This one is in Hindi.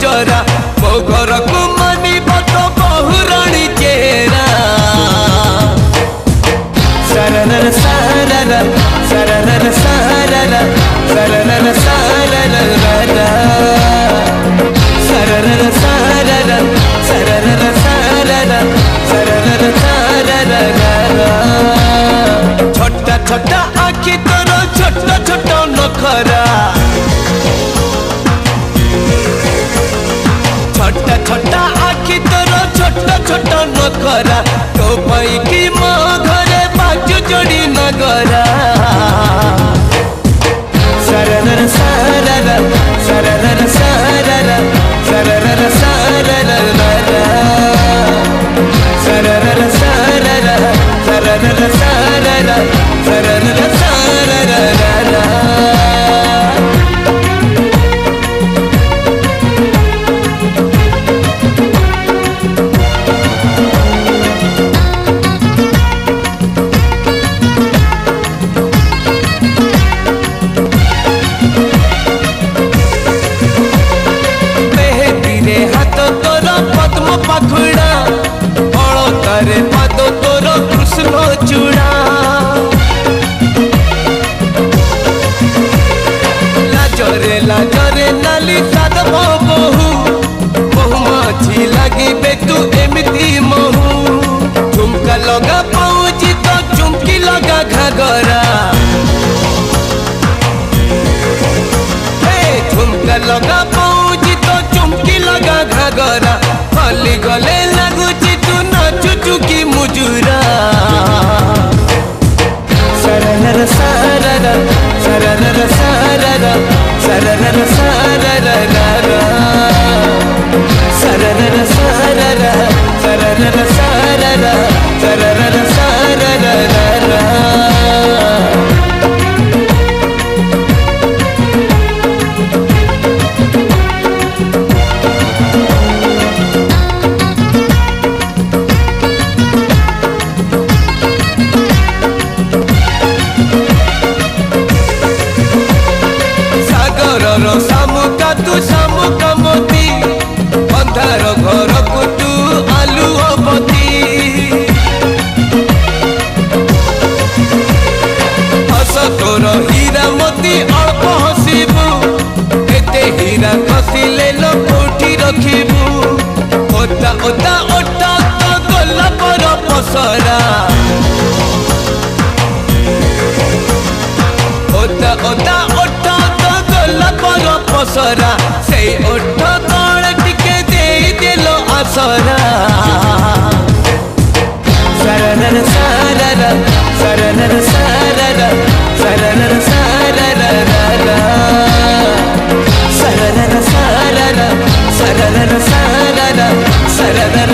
जरा मो घर को मानी बतो बहुरानी चेहरा सरनर साररा सरनर साररा सरनर साररा सरनर साररा सरनर साररा सरनर साररा छोटा छोटा आखि तोर छोटा छोटा नखरा छोटा छोटा आखि तोर छोटा छोटा नखरा तो पाई कि मो घरे बाजू जोड़ी नगरा सरनर साररा सरनर साररा सरनर साररा सरनर साररा सरनर साररा सरनर साररा पाखुड़ा अलतारे पाद तोर कृष्ण चूड़ा लाजरे लाजरे नाली साद बहु बहु मछी लगे तू एमती महू झुमका लगा पाऊजी तो झुमकी लगा घाघरा झुमका लगा पाऊजी तो झुमकी लगा घाघरा फली गले लगुची तू नाचुचु की मुजुरा सरनर साररा सरनर साररा सरनर साररा सरनर साररा सरनर साररा सरनर साररा सामुका तू सामुका मोती अंधार घर को तू आलुओ पति हस तोर हीरा मोती अल्प हसीबू एते हीरा खसिले लो कोठी रखिबू ओता ओता ओटा तो गला पर पसरा ओता ओता ओटा पर पसरा से ओठ तले टिके दे दिलो आसरा सरनर साररा सरनर साररा सरनर साररा सरनर साररा सरनर साररा सरनर